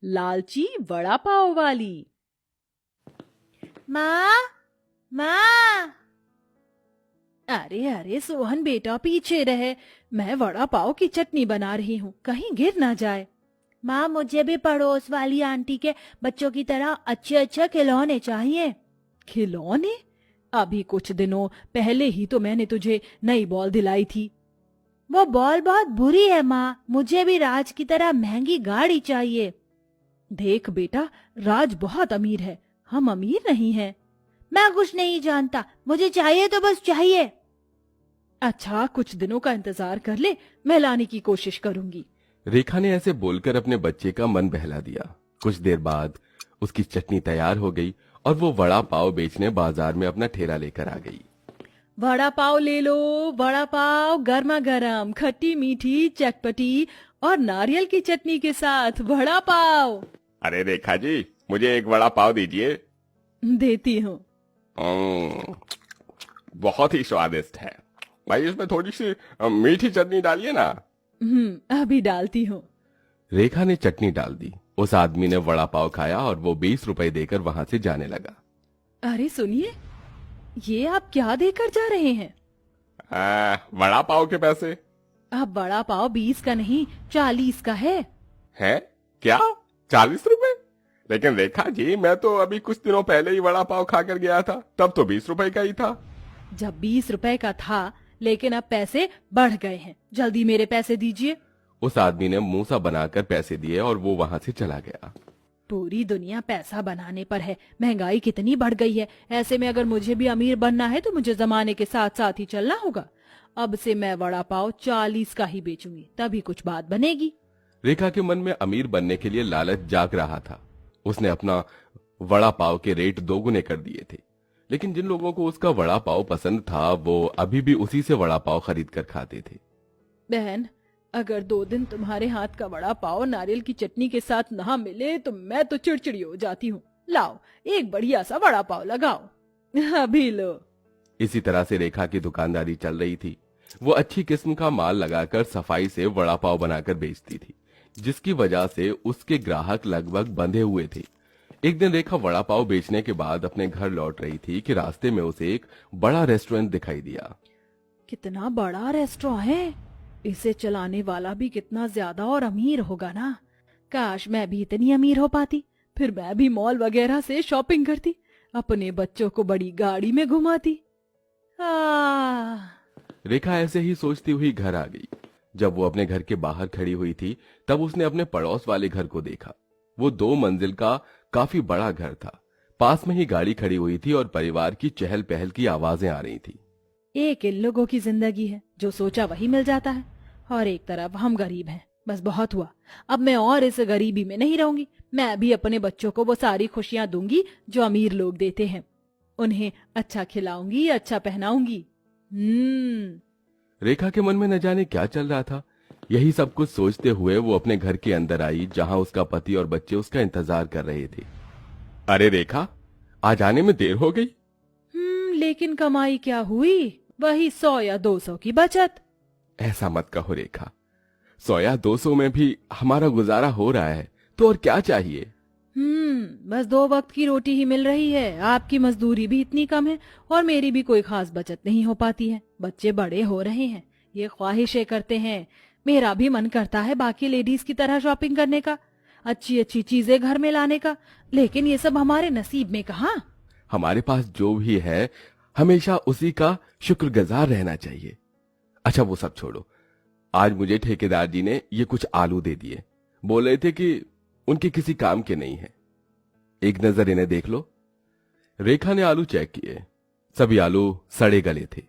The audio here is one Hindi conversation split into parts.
लालची वड़ा पाव वाली। माँ, माँ। अरे अरे सोहन बेटा पीछे रहे, मैं वड़ा पाव की चटनी बना रही हूँ, कहीं गिर ना जाए। माँ मुझे भी पड़ोस वाली आंटी के बच्चों की तरह अच्छे अच्छे खिलौने चाहिए। खिलौने? अभी कुछ दिनों पहले ही तो मैंने तुझे नई बॉल दिलाई थी। वो बॉल बहुत बुरी है माँ, मुझे भी राज की तरह महंगी गाड़ी चाहिए। देख बेटा, राज बहुत अमीर है, हम अमीर नहीं हैं। मैं कुछ नहीं जानता, मुझे चाहिए तो बस चाहिए। अच्छा कुछ दिनों का इंतजार कर ले, मैं लाने की कोशिश करूंगी। रेखा ने ऐसे बोलकर अपने बच्चे का मन बहला दिया। कुछ देर बाद उसकी चटनी तैयार हो गई और वो वड़ा पाव बेचने बाजार में अपना ठेला लेकर आ गई। वड़ा पाव ले लो, वड़ा पाव गर्मा गर्म, खट्टी मीठी चटपटी और नारियल की चटनी के साथ वड़ा पाव। अरे रेखा जी, मुझे एक वड़ा पाव दीजिए। देती हूँ। बहुत ही स्वादिष्ट है भाई, इसमें थोड़ी सी मीठी चटनी डालिए ना। अभी डालती हूँ। रेखा ने चटनी डाल दी। उस आदमी ने वड़ा पाव खाया और वो 20 रुपए देकर वहां से जाने लगा। अरे सुनिए, ये आप क्या देकर जा रहे हैं? वड़ा पाव के पैसे। अब वड़ा पाव 20 का नहीं 40 का है। है क्या? 40 रुपए? लेकिन रेखा जी, मैं तो अभी कुछ दिनों पहले ही वड़ा पाव खाकर गया था, तब तो 20 रुपए का ही था। जब 20 रुपए का था, लेकिन अब पैसे बढ़ गए हैं, जल्दी मेरे पैसे दीजिए। उस आदमी ने मुंह सा बनाकर पैसे दिए और वो वहां से चला गया। पूरी दुनिया पैसा बनाने पर है, महंगाई कितनी बढ़ गई है। ऐसे में अगर मुझे भी अमीर बनना है तो मुझे जमाने के साथ साथ ही चलना होगा। अब से मैं वड़ा पाव 40 का ही बेचूंगी, तभी कुछ बात बनेगी। रेखा के मन में अमीर बनने के लिए लालच जाग रहा था। उसने अपना वड़ा पाव के रेट दोगुने कर दिए थे, लेकिन जिन लोगों को उसका वड़ा पाव पसंद था वो अभी भी उसी से वड़ा पाव खरीद कर खाते थे। बहन, अगर 2 दिन तुम्हारे हाथ का वड़ा पाव नारियल की चटनी के साथ ना मिले तो मैं तो चिड़चिड़ी हो जाती हूँ। लाओ एक बढ़िया सा वड़ा पाव लगाओ। अभी लो। इसी तरह से रेखा की दुकानदारी चल रही थी। वो अच्छी किस्म का माल लगाकर सफाई से वड़ा पाव बनाकर बेचती थी, जिसकी वजह से उसके ग्राहक लगभग बंधे हुए थे। एक दिन रेखा वड़ा पाव बेचने के बाद अपने घर लौट रही थी कि रास्ते में उसे एक बड़ा रेस्टोरेंट दिखाई दिया। कितना बड़ा रेस्टोरेंट है, इसे चलाने वाला भी कितना ज्यादा और अमीर होगा ना। काश मैं भी इतनी अमीर हो पाती, फिर मैं भी मॉल वगैरह से शॉपिंग करती, अपने बच्चों को बड़ी गाड़ी में घुमाती। रेखा ऐसे ही सोचती हुई घर आ गई। जब वो अपने घर के बाहर खड़ी हुई थी तब उसने अपने पड़ोस वाले घर को देखा। वो 2 मंजिल का काफी बड़ा घर था। पास में ही गाड़ी खड़ी हुई थी और परिवार की चहल पहल की आवाजें आ रही थी। एक इन लोगों की जिंदगी है, जो सोचा वही मिल जाता है, और एक तरफ हम गरीब हैं। बस बहुत हुआ, अब मैं और इस गरीबी में नहीं रहूंगी। मैं भी अपने बच्चों को वो सारी खुशियां दूंगी जो अमीर लोग देते हैं। उन्हें अच्छा खिलाऊंगी, अच्छा पहनाऊंगी। रेखा के मन में न जाने क्या चल रहा था। यही सब कुछ सोचते हुए वो अपने घर के अंदर आई, जहां उसका पति और बच्चे उसका इंतजार कर रहे थे। अरे रेखा, आज आने में देर हो गई। लेकिन कमाई क्या हुई, वही 100 या 200 की बचत। ऐसा मत कहो रेखा, 100 या 200 में भी हमारा गुजारा हो रहा है, तो और क्या चाहिए। बस 2 वक्त की रोटी ही मिल रही है। आपकी मजदूरी भी इतनी कम है और मेरी भी कोई खास बचत नहीं हो पाती है। बच्चे बड़े हो रहे हैं, ये ख्वाहिशें करते हैं। मेरा भी मन करता है बाकी लेडीज की तरह शॉपिंग करने का, अच्छी अच्छी चीजें घर में लाने का, लेकिन ये सब हमारे नसीब में कहाँ। हमारे पास जो भी है हमेशा उसी का शुक्रगुजार रहना चाहिए। अच्छा वो सब छोड़ो, आज मुझे ठेकेदार जी ने ये कुछ आलू दे दिए। बोल रहे थे कि उनके किसी काम के नहीं है, एक नजर इन्हें देख लो। रेखा ने आलू चेक किए। सभी आलू सड़े गले थे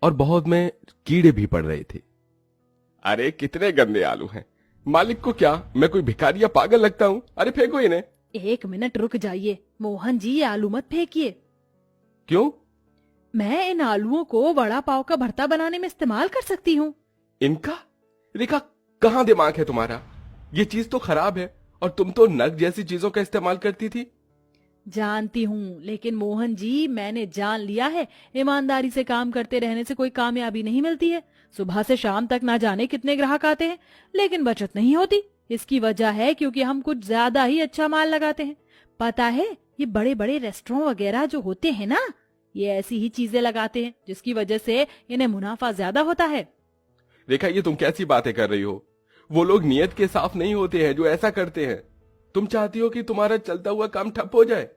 और बहुत में कीड़े भी पड़ रहे थे। अरे कितने गंदे आलू हैं, मालिक को क्या मैं कोई भिखारी या पागल लगता हूँ? अरे फेंको इन्हें। 1 मिनट रुक जाइए मोहन जी, ये आलू मत फेंकिए। क्यों? मैं इन आलूओं को वड़ा पाव का भरता बनाने में इस्तेमाल कर सकती हूँ। इनका? रेखा, कहाँ दिमाग है तुम्हारा? ये चीज तो खराब है और तुम तो नग जैसी चीजों का इस्तेमाल करती थी। जानती हूँ, लेकिन मोहन जी मैंने जान लिया है, ईमानदारी से काम करते रहने से कोई कामयाबी नहीं मिलती है। सुबह से शाम तक ना जाने कितने ग्राहक आते हैं, लेकिन बचत नहीं होती। इसकी वजह है क्योंकि हम कुछ ज्यादा ही अच्छा माल लगाते हैं। पता है, ये बड़े बड़े रेस्टोरेंट वगैरह जो होते हैं ना, ये ऐसी ही चीजें लगाते हैं जिसकी वजह से इन्हें मुनाफा ज्यादा होता है। रेखा, ये तुम कैसी बातें कर रही हो? वो लोग नियत के साफ नहीं होते हैं जो ऐसा करते हैं। तुम चाहती हो कि तुम्हारा चलता हुआ काम ठप हो जाए?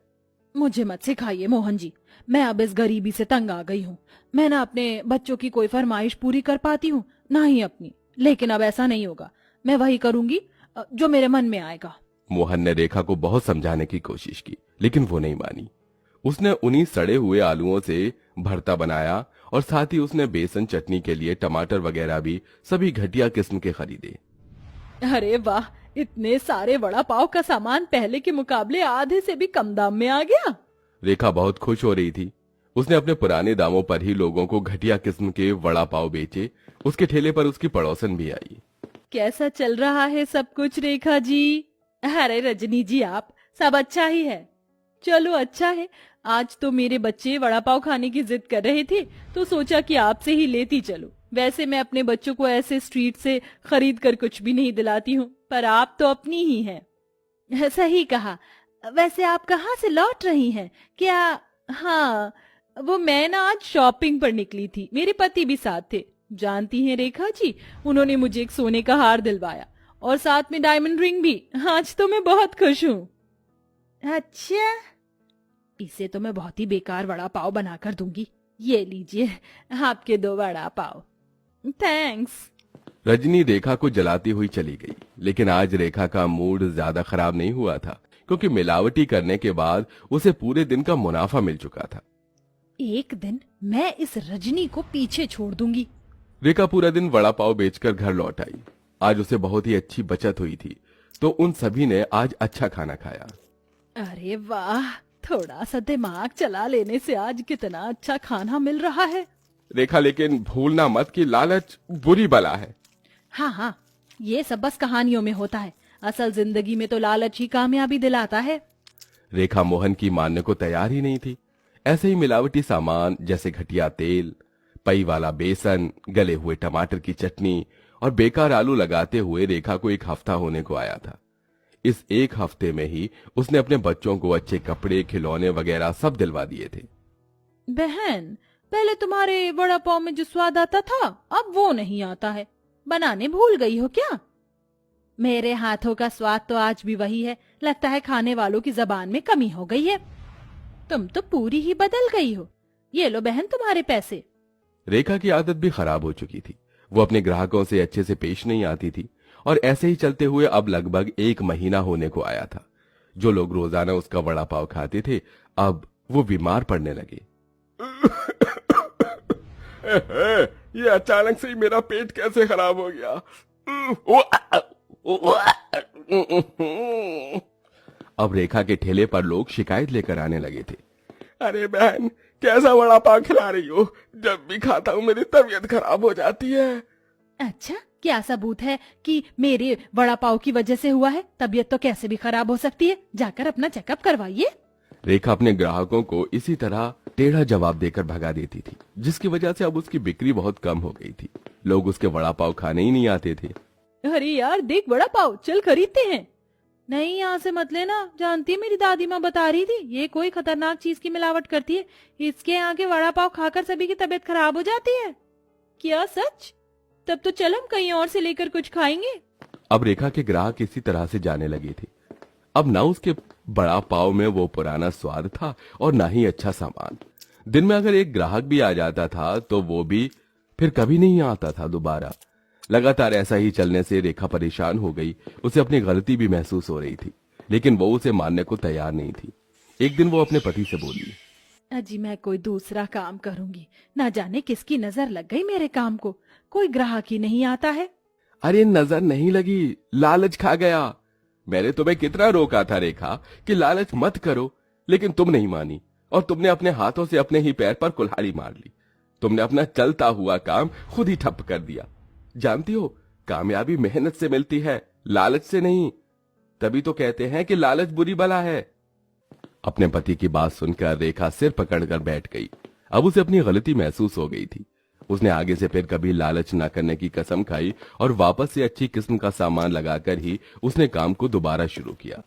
मुझे मत सिखाइए मोहन जी, मैं अब इस गरीबी से तंग आ गई हूँ। मैं ना अपने बच्चों की कोई फरमाइश पूरी कर पाती हूँ, ना ही अपनी। लेकिन अब ऐसा नहीं होगा, मैं वही करूंगी जो मेरे मन में आएगा। मोहन ने रेखा को बहुत समझाने की कोशिश की, लेकिन वो नहीं मानी। उसने उन्हीं सड़े हुए आलूओं से भरता बनाया और साथ ही उसने बेसन चटनी के लिए टमाटर वगैरह भी सभी घटिया किस्म के खरीदे। अरे वाह, इतने सारे वड़ा पाव का सामान पहले के मुकाबले आधे से भी कम दाम में आ गया। रेखा बहुत खुश हो रही थी। उसने अपने पुराने दामों पर ही लोगों को घटिया किस्म के वड़ा पाव बेचे। उसके ठेले पर उसकी पड़ोसन भी आई। कैसा चल रहा है सब कुछ रेखा जी? अरे रजनी जी, आप सब अच्छा ही है। चलो अच्छा है, आज तो मेरे बच्चे वड़ा पाव खाने की जिद कर रहे थे तो सोचा कि आपसे ही लेती चलो। वैसे मैं अपने बच्चों को ऐसे स्ट्रीट से खरीद कर कुछ भी नहीं दिलाती हूँ, पर आप तो अपनी ही हैं। सही कहा। वैसे आप कहाँ से लौट रही हैं क्या? हाँ, वो मैं ना आज शॉपिंग पर निकली थी, मेरे पति भी साथ थे। जानती हैं रेखा जी, उन्होंने मुझे एक सोने का हार दिलवाया और साथ में डायमंड रिंग भी। आज तो मैं बहुत खुश हूँ। अच्छा, इसे तो मैं बहुत ही बेकार वड़ा पाव बनाकर दूंगी। ये लीजिए आपके 2 वड़ा पाव। थैंक्स। रजनी रेखा को जलाती हुई चली गई, लेकिन आज रेखा का मूड ज्यादा खराब नहीं हुआ था, क्योंकि मिलावटी करने के बाद उसे पूरे दिन का मुनाफा मिल चुका था। एक दिन मैं इस रजनी को पीछे छोड़ दूंगी। रेखा पूरा दिन वड़ा पाव बेचकर घर लौट आई। आज उसे बहुत ही अच्छी बचत हुई थी, तो उन सभी ने आज अच्छा खाना खाया। अरे वाह, थोड़ा सा दिमाग चला लेने से आज कितना अच्छा खाना मिल रहा है। रेखा, लेकिन भूलना मत कि लालच बुरी बला है। हाँ हाँ, ये सब बस कहानियों में होता है, असल जिंदगी में तो लालच ही कामयाबी दिलाता है। रेखा मोहन की मानने को तैयार ही नहीं थी। ऐसे ही मिलावटी सामान जैसे घटिया तेल, पई वाला बेसन, गले हुए टमाटर की चटनी और बेकार आलू लगाते हुए रेखा को 1 हफ्ता होने को आया था। इस 1 हफ्ते में ही उसने अपने बच्चों को अच्छे कपड़े, खिलौने वगैरह सब दिलवा दिए थे। बहन, पहले तुम्हारे वड़ा पाव में जो स्वाद आता था अब वो नहीं आता है। बनाने भूल गई हो क्या? मेरे हाथों का स्वाद तो आज भी वही है। लगता है खाने वालों की जबान में कमी हो गई है। तुम तो पूरी ही बदल गई हो। ये लो बहन तुम्हारे पैसे। रेखा की आदत भी खराब हो चुकी थी। वो अपने ग्राहकों से अच्छे से पेश नहीं आती थी और ऐसे ही चलते हुए अब लगभग 1 महीना होने को आया था। जो लोग रोजाना उसका वड़ा पाव खाते थे, अब वो बीमार पड़ने लगे। ये अचानक से ही मेरा पेट कैसे खराब हो गया? अब रेखा के ठेले पर लोग शिकायत लेकर आने लगे थे। अरे बहन, कैसा वड़ा पाव खिला रही हो? जब भी खाता हूँ मेरी तबीयत खराब हो जाती है। अच्छा, क्या सबूत है कि मेरे वड़ा पाव की वजह से हुआ है? तबीयत तो कैसे भी खराब हो सकती है। जाकर अपना चेकअप करवाइए। रेखा अपने ग्राहकों को इसी तरह टेढ़ा जवाब देकर भगा देती थी, जिसकी वजह से अब उसकी बिक्री बहुत कम हो गई थी। लोग उसके वड़ा पाव खाने ही नहीं आते थे। अरे यार, देख वड़ा पाव, चल खरीदते हैं। नहीं, यहाँ से मत लेना। जानती है, मेरी दादी माँ बता रही थी ये कोई खतरनाक चीज की मिलावट करती है। इसके यहाँ के वड़ा पाव खाकर सभी की तबीयत खराब हो जाती है। क्या सच? तब तो चल हम कहीं और से लेकर कुछ खाएंगे। अब रेखा के ग्राहक इसी तरह से जाने लगे थे। अब ना उसके बड़ा पाव में वो पुराना स्वाद था और ना ही अच्छा सामान। दिन में अगर एक ग्राहक भी आ जाता था तो वो भी फिर कभी नहीं आता था दोबारा। लगातार ऐसा ही चलने से रेखा परेशान हो गई। उसे अपनी गलती भी महसूस हो रही थी, लेकिन वो उसे मानने को तैयार नहीं थी। एक दिन वो अपने पति से बोली, अजी मैं कोई दूसरा काम करूंगी। ना जाने किसकी नजर लग गई मेरे काम को, कोई ग्राहक ही नहीं आता है। अरे नजर नहीं लगी, लालच खा गया। मैंने तुम्हें कितना रोका था रेखा कि लालच मत करो, लेकिन तुम नहीं मानी और तुमने अपने हाथों से अपने ही पैर पर कुल्हाड़ी मार ली। तुमने अपना चलता हुआ काम खुद ही ठप कर दिया। जानती हो, कामयाबी मेहनत से मिलती है, लालच से नहीं। तभी तो कहते हैं कि लालच बुरी बला है। अपने पति की बात सुनकर रेखा सिर पकड़कर बैठ गई। अब उसे अपनी गलती महसूस हो गई थी। उसने आगे से फिर कभी लालच न करने की कसम खाई और वापस से अच्छी किस्म का सामान लगाकर ही उसने काम को दोबारा शुरू किया।